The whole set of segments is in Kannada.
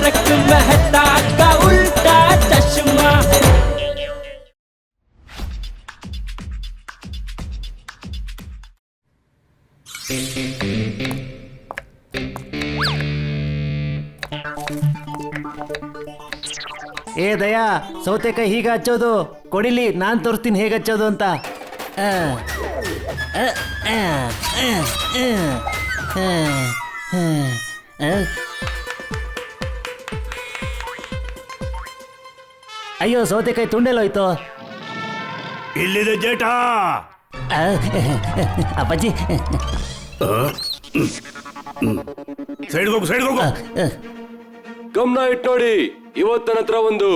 तारक मेहता का उल्टा चश्मा। ಏ ದಯಾ, ಸೌತೆಕಾಯಿ ಹೀಗೆ ಹಚ್ಚೋದು ಕೊಡಿಲಿ, ನಾನು ತೋರಿಸ್ತೀನಿ ಹೇಗೆ ಹಚ್ಚೋದು ಅಂತ. ಅಯ್ಯೋ, ಸೌತೆಕಾಯಿ ತುಂಡೆಲ್ಲೋಯ್ತು. ಇಲ್ಲಿದೆ ಜೇಠ. ಅಪ್ಪಾಜಿ, ಸೈಡ್ಗೋಗು. ಗಮನ ಇಟ್ಟು ನೋಡಿ, ಇವತ್ತನ ಹತ್ರ ಒಂದು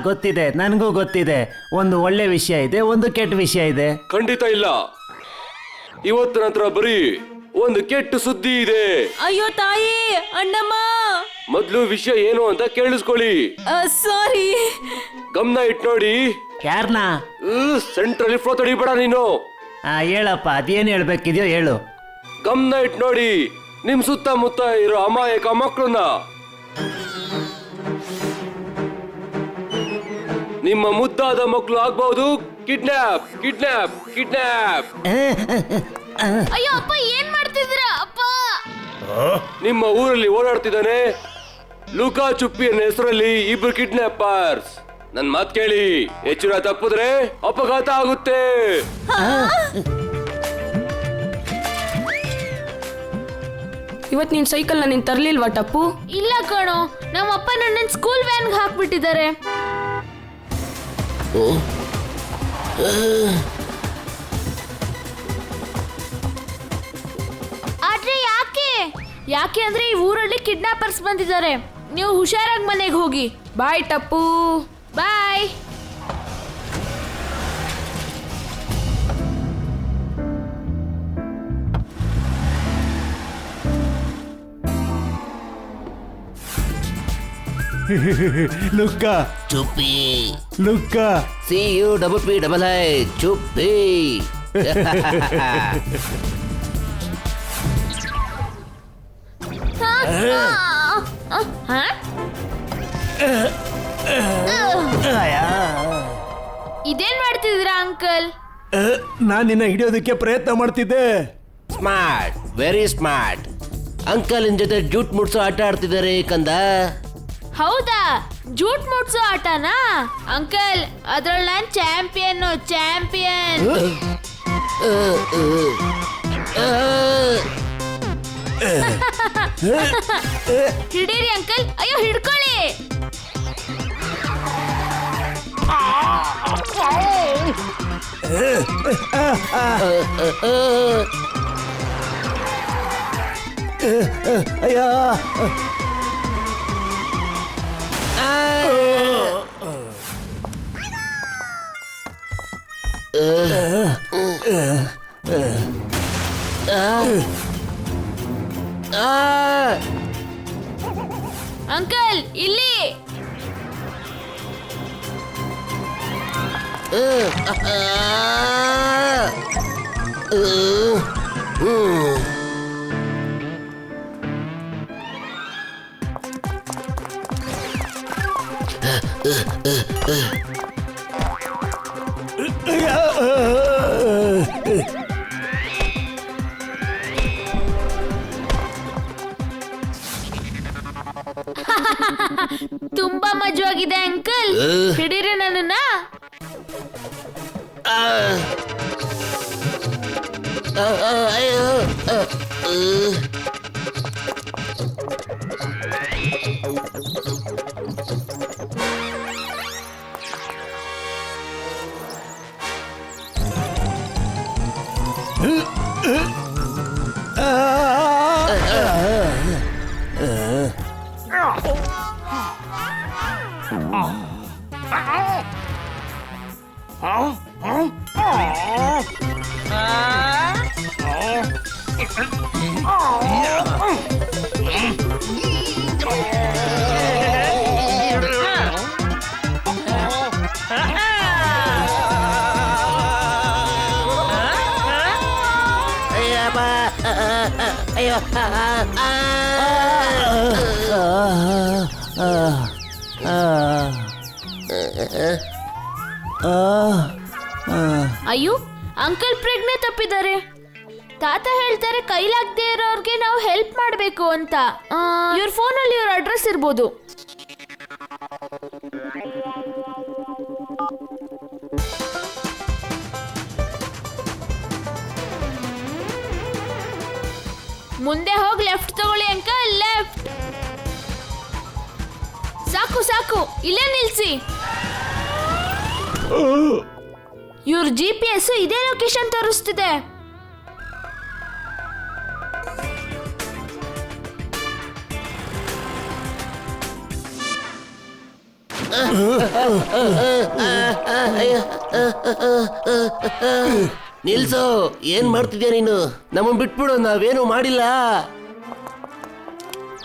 ಗೊತ್ತಿದೆ, ನನಗೂ ಗೊತ್ತಿದೆ. ಒಂದು ಒಳ್ಳೆ ವಿಷಯ ಇದೆ, ಒಂದು ಕೆಟ್ಟ ವಿಷಯ ಇದೆ. ಖಂಡಿತ ಇಲ್ಲ. ಇವತ್ತನ ಹತ್ರ ಬರೀ ಒಂದು ಕೆಟ್ಟ ಸುದ್ದಿ ಇದೆ. ಅಯ್ಯೋ ತಾಯಿ, ಅಣ್ಣಮ್ಮ. ಮೊದ್ಲು ವಿಷಯ ಏನು ಅಂತ ಕೇಳಿಸ್ಕೊಳ್ಳಿ. ಸಾರಿ. ಗಮನ ಇಟ್ಟು ನೋಡಿ. ಯಾರನ್ನ? ಸೆಂಟ್ರಲ್ಲಿ ಫ್ಲೋ ತಡಿಬೇಡ ನೀನು. ಹೇಳಪ್ಪ, ಅದೇನು ಹೇಳ್ಬೇಕಿದ್ಯೋ ಹೇಳು. ಗಮನ ಇಟ್ಟು ನೋಡಿ, ನಿಮ್ ಸುತ್ತಮುತ್ತ ಇರೋ ಅಮಾಯಕ ಮಕ್ಕಳನ್ನ. ನಿಮ್ಮ ಮುದ್ದಾದ ಮಕ್ಕಳು ಆಗ್ಬಹುದು ಕಿಡ್ನಾಪ್. ಅಯ್ಯೋ ಅಪ್ಪ, ಏನ್ ಮಾಡ್ತಿದ್ದೀರಾ ಅಪ್ಪ? ನಿಮ್ಮ ಊರಲ್ಲಿ ಓಡಾಡ್ತಿದ್ದಾನೆ ಲುಕಾ ಚುಪ್ಪಿ ಅನ್ನೋ ಹೆಸರಲ್ಲಿ ಇಬ್ರು ಕಿಡ್ನಾಪರ್ಸ್. ನನ್ ಮಾತ್ ಕೇಳಿ, ಎಚ್ಚರ ತಪ್ಪಿದ್ರೆ ಅಪಘಾತ ಆಗುತ್ತೆ. ಇವತ್ ನಿನ್ ಸೈಕಲ್ ನೀನ್ ತರ್ಲಿಲ್ವಾ ಟಪ್ಪು? ಇಲ್ಲ ಕಣೋ, ನಮ್ಮಪ್ಪ ನನ್ನ ಸ್ಕೂಲ್ ವ್ಯಾನ್ಗೆ ಹಾಕ್ಬಿಟ್ಟಿದ್ದಾರೆ. ಆದ್ರೆ ಯಾಕೆ ಅಂದ್ರೆ ಈ ಊರಲ್ಲಿ ಕಿಡ್ನಾಪರ್ಸ್ ಬಂದಿದ್ದಾರೆ. ನೀವು ಹುಷಾರಾಗಿ ಮನೆಗೆ ಹೋಗಿ. ಬಾಯ್ ಟಪ್ಪು, ಬಾಯ್. ಲುಕ್ಕ ಚುಪ್ಪಿ, ಲುಕ್ಕ CUPPI ಚುಪ್ಪಿ. ಇದೇನ್ ಮಾಡ್ತಿದ್ದೀರಾ ಅಂಕಲ್? ನಾನು ನಿನ್ನ ಹಿಡಿಯೋದಕ್ಕೆ ಪ್ರಯತ್ನ ಮಾಡ್ತಿದ್ದೆ. Smart, very smart. ಅಂಕಲ್ ಜೊತೆ ಜೂಟ್ ಮುಡ್ಸೋ ಆಟ ಆಡ್ತಿದ್ದಾರೆ ಕಂದ. ಹೌದಾ? ಜೂಟ್ ಮುಟ್ಸೋ ಆಟನಾ ಅಂಕಲ್? ಅದ್ರಲ್ಲಿ ನಾನ್ ಚಾಂಪಿಯನ್. ಹಿಡೀರಿ ಅಂಕಲ್. ಅಯ್ಯೋ, ಹಿಡ್ಕೊಳ್ಳಿ. ಅಯ್ಯೋ, ಅಂಕಲ್ ಇಲ್ಲಿ. ತುಂಬಾ ಮಜವಾಗಿದೆ ಅಂಕಲ್. ಹಿಡೀರಿ ನನ್ನನ್ನ. ಅಯ್ಯೋ ಅಯ್ಯೋ ಅಂಕಲ್ ಪ್ರಜ್ಞೆ ತಪ್ಪಿದ್ದಾರೆ. ತಾತ ಹೇಳ್ತಾರೆ ಕೈಲಾಗದೆ ಇರೋರ್ಗೆ ನಾವು ಹೆಲ್ಪ್ ಮಾಡಬೇಕು ಅಂತ. ಇವ್ರ ಫೋನಲ್ಲಿ ಇವ್ರ ಅಡ್ರೆಸ್ ಇರ್ಬೋದು. ಮುಂದೆ ಹೋಗಿ ಲೆಫ್ಟ್ ತಗೊಳ್ಳಿ ಅಂಕಲ್, ಲೆಫ್ಟ್. ಸಾಕು ಸಾಕು, ಇಲ್ಲೇ ನಿಲ್ಸಿ. ಇವ್ರ GPS ಇದೇ ಲೊಕೇಶನ್ ತೋರಿಸ್ತಿದೆ. ನಿಲ್ಸು, ಏನ್ ಮಾಡ್ತಿದ್ಯಾ ನೀನು? ನಮ್ಮನ್ ಬಿಟ್ಬಿಡು, ನಾವೇನು ಮಾಡಿಲ್ಲ.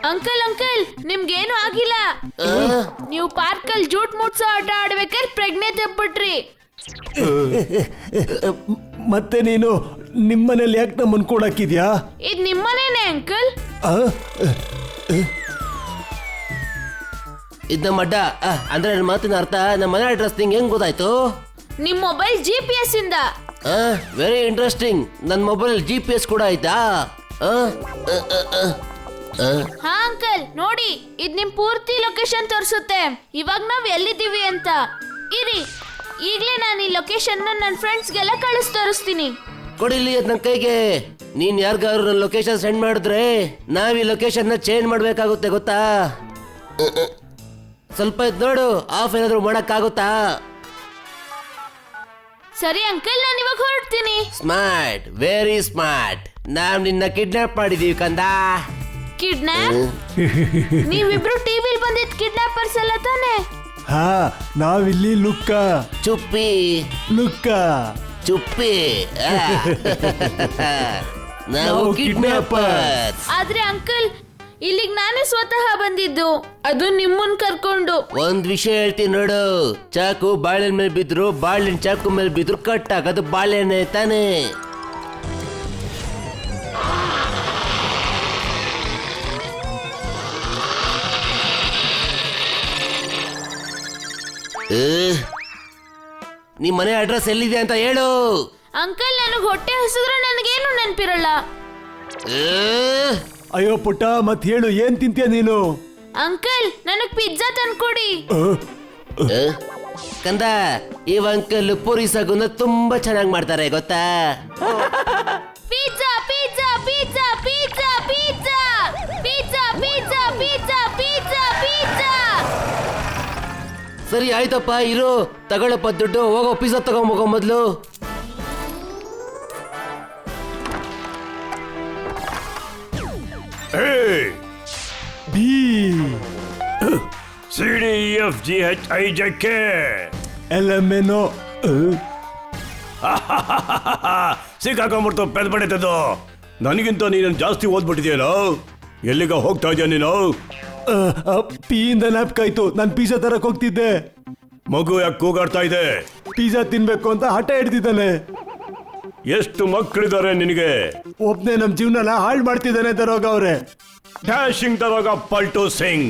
ಅಂಕಲ್ ಅಂಕಲ್, ನಿಮ್ಗೇನು ಆಗಿಲ್ಲ. ನೀವು ಪಾರ್ಕಲ್ಲಿ ಜೂಟ್ ಮುಟ್ಸೋ ಆಟ ಆಡ್ಬೇಕಾದ್ರೆ ಪ್ರಜ್ಞೆ ತಪ್ಪಿಟ್ರಿ. ಮತ್ತೆ ನೀನು ನಿಮ್ಮನೇಲಿ ಯಾಕೆ ನಮ್ಮನ್ ಕೂಡಾಕಿದ್ಯಾ? ಇದ್ ನಿಮ್ಮನೇನೆ ಅಂಕಲ್. ಇದ್ ನಮ್ಮ ಅಡ್ಡ. ಅಂದ್ರೆ ನನ್ನ ಮಾತಿನ ಅರ್ಥ, ನಮ್ಮ ಮನೆ ಅಡ್ರೆಸ್ ನಿಂಗೆ ಹೆಂಗ್ ಗೊತ್ತಾಯ್ತು? ನಿಮ್ ಮೊಬೈಲ್ GPS ಇಂದ. Very interesting. ನನ್ನ ಮೊಬೈಲ್ GPS ಕೂಡ ಆಯ್ತಾ? ಹಾ ಅಂಕಲ್, ನೋಡಿ ಇದ್ ನಿಮ್ ಪೂರ್ತಿ ಲೊಕೇಶನ್ ತೋರಿಸುತ್ತೆ. ಇವಾಗ ನಾವ್ ಎಲ್ಲಿದ್ದೀವಿ ಅಂತ. ಇರಿ, ಈಗ್ಲೇ ನಾನು ಈ ಲೊಕೇಶನ್ ನನ್ನ ಫ್ರೆಂಡ್ಸ್ಗೆಲ್ಲ ತೋರಿಸ್ತೀನಿ. ಕೊಡಿಲಿ ಅದ್ ನನ್ನ ಕೈಗೆ. ನೀನ್ ಯಾರಿಗಾದ್ರು ನನ್ನ ಲೊಕೇಶನ್ ಸೆಂಡ್ ಮಾಡಿದ್ರೆ ನಾವ್ ಈ ಲೊಕೇಶನ್ ನ ಚೇಂಜ್ ಮಾಡ್ಬೇಕಾಗುತ್ತೆ, ಗೊತ್ತಾ? ಸ್ವಲ್ಪ ಇದ್ ನೋಡು, ಆಫ್ ಏನಾದ್ರು ಮಾಡಕ್ಕಾಗುತ್ತಾ? ಸರಿ ಅಂಕಲ್, ನಾನು ಇವಾಗ ಹೊರಡ್ತೀನಿ. Smart, very smart. ನಾವ್ ನಿನ್ನ ಕಿಡ್ನಾಪ್ ಮಾಡಿದೀವಿ ಕಂದ. ಕಿಡ್ನಾಪ್? ನೀವಿಬ್ರು ಟಿವಿಲ್ ಬಂದಿದ್ ಕಿಡ್ನಾಪರ್ಸ್ ಅಲ್ಲ ತಾನೆ? ಹಾ, ನಾವಿಲ್ಲಿ ಲುಕ್ಕ ಚುಪ್ಪಿ ಲುಕ್ಕ ಚುಪ್ಪಿ. ನಾವು ಕಿಡ್ನಾಪರ್. ಆದ್ರೆ ಅಂಕಲ್, ಇಲ್ಲಿಗೆ ನಾನೇ ಸ್ವತಃ ಬಂದಿದ್ದು, ಅದು ನಿಮ್ಮನ್ ಕರ್ಕೊಂಡು. ಒಂದ್ ವಿಷಯ ಹೇಳ್ತೀನಿ ನೋಡು, ಚಾಕು ಬಾಳೆಹಣ್ಣು ಮೇಲೆ ಬಿದ್ರು, ಬಾಳೆಹಣ್ಣು ಚಾಕು ಮೇಲೆ ಬಿದ್ರು ಕಟ್ ಆಗೋದು ಬಾಳೆಹಣ್ಣೆ ತಾನೆ. ನಿಮ್ ಮನೆ ಅಡ್ರೆಸ್ ಎಲ್ಲಿದೆ ಅಂತ ಹೇಳು. ಅಂಕಲ್, ನನಗ್ ಹೊಟ್ಟೆ ಹಸಿದ್ರೆ ನನಗೇನು ನೆನ್ಪಿರಲ್ಲ. ಅಯ್ಯೋ ಪುಟ್ಟ, ಮತ್ ಹೇಳು, ಏನ್ ತಿಂತೀಯ ನೀನು? ಅಂಕಲ್, ನನಗ್ ಪಿಜ್ಜಾ ತಂದ್ಕೊಡಿ. ಕಂದ, ಇವ್ ಅಂಕಲ್ ಪೂರಿ ಸಾಗುನ ತುಂಬಾ ಚೆನ್ನಾಗಿ ಮಾಡ್ತಾರೆ, ಗೊತ್ತಾ? Pizza pizza pizza pizza pizza pizza pizza pizza pizza pizza. ಸರಿ ಆಯ್ತಪ್ಪ, ಇರು, ತಗೊಳಪ್ಪ ದುಡ್ಡು. ಹೋಗೋ, ಪಿಜ್ಜಾ ತಗೊಂಬೋಗೋ ಮೊದ್ಲು. B CDEFGHIJK LMNO. ಸಿಕ್ಕಾಕೊಂಡ್ಬಿಡ್ತು, ಪೆದ್ ಬಡಿತದ್ದು. ನನಗಿಂತ ನೀನು ಜಾಸ್ತಿ ಓದ್ಬಿಟ್ಟಿದ್ಯೇನೋ. ಎಲ್ಲಿಗ ಹೋಗ್ತಾ ಇದೆಯಾ ನೀನು? ಪಿ ಇಂದ ಜ್ಞಾಪಕಾಯ್ತು, ನಾನು ಪಿಜ್ಜಾ ತರಕ್ ಹೋಗ್ತಿದ್ದೆ. ಮಗು ಯಾಕೆ ಕೂಗಾಡ್ತಾ ಇದೆ? ಪಿಜ್ಜಾ ತಿನ್ಬೇಕು ಅಂತ ಹಠ ಹಿಡ್ದಿದ್ದಾನೆ. ಎಷ್ಟು ಮಕ್ಕಳಿದ್ದಾರೆ ನಿನಗೆ? ಒಬ್ನೇ ನಮ್ ಜೀವನ ಹಾಳು ಮಾಡ್ತಿದ್ದಾನೆ ದರೋಗ ಅವ್ರೆ. Dashing ದರೋಗ Paltu Singh.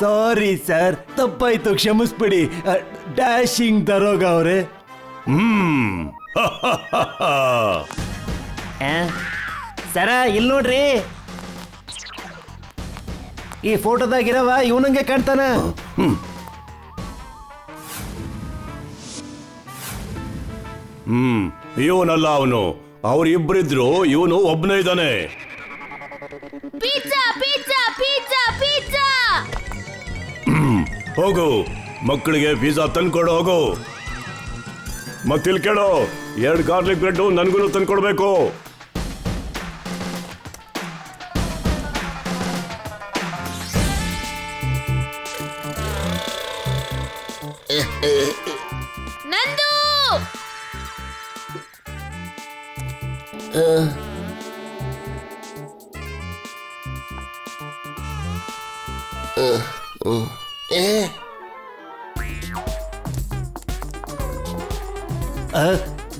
Sorry sir, ತಪ್ಪಾಯ್ತು, ಕ್ಷಮಿಸ್ಬಿಡಿ. ಡ್ಯಾಶಿಂಗ್ ದರೋಗ ಅವ್ರೆ. ಸರ, ಇಲ್ಲಿ ನೋಡ್ರಿ, ಈ ಫೋಟೋದಾಗಿರವ ಇವನಂಗೆ ಕಾಣ್ತಾನ. ಇವನಲ್ಲ ಅವನು, ಅವ್ರಿಬ್ರಿದ್ರು, ಇವನು ಒಬ್ನೇ ಇದ್ದಾನೆ. Pizza pizza pizza pizza. ಹೋಗು, ಮಕ್ಕಳಿಗೆ ಪಿಜ್ಜಾ ತಂದ್ಕೊಡು, ಹೋಗು. ಮತ್ತಿಲ್ ಕೇಳೋ, 2 ಗಾರ್ಲಿಕ್ ಬ್ರೆಡ್ ನನ್ಗೂ ತಂದ್ಕೊಡ್ಬೇಕು. ನಂದು.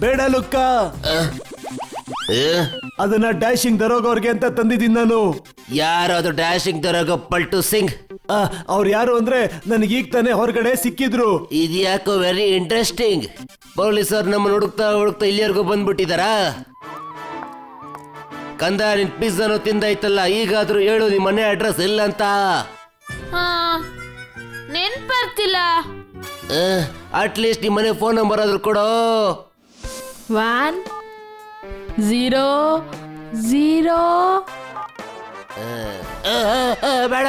ಬೇಡ ಲುಕ್ಕ, ಅದನ್ನ ಡ್ಯಾಶಿಂಗ್ ದರೋಗ ಅವ್ರಿಗೆ ಅಂತ ತಂದಿದ್ದೀನಿ ನಾನು. ಯಾರು ಅದು ಡ್ಯಾಶಿಂಗ್ ದರೋಗ ಪಲ್ಟು ಸಿಂಗ್? ಅವ್ರು ಯಾರು ಅಂದ್ರೆ ನನಗೀಗ ತಾನೇ ಹೊರಗಡೆ ಸಿಕ್ಕಿದ್ರು. ಇದ್ಯಾಕೋ ವೆರಿ ಇಂಟ್ರೆಸ್ಟಿಂಗ್. ಪೊಲೀಸರು ನಮ್ಮನ್ನು ಹುಡುಕ್ತಾ ಹುಡುಕ್ತಾ ಇಲ್ಲಿವರೆಗೂ ಬಂದ್ಬಿಟ್ಟಿದಾರಾ? ಕಂದ ನಿನ್ ಪಿಜ್ಜಾನು ತಿಂದಾಯ್ತಲ್ಲ, ಈಗಾದ್ರೂ ಹೇಳು ನಿಮ್ಮ ಮನೆ ಅಡ್ರೆಸ್ ಇಲ್ಲ ಅಂತ. ಹಾ ನೆನ್ಪರ್ತಿಲ್ಲ. ಅಟ್ಲೀಸ್ಟ್ ನಿಮ್ಮ ಮನೆ ಫೋನ್ ನಂಬರ್ ಆದ್ರೂ ಕೊಡೋ. 1 0 0 ಬೇಡ.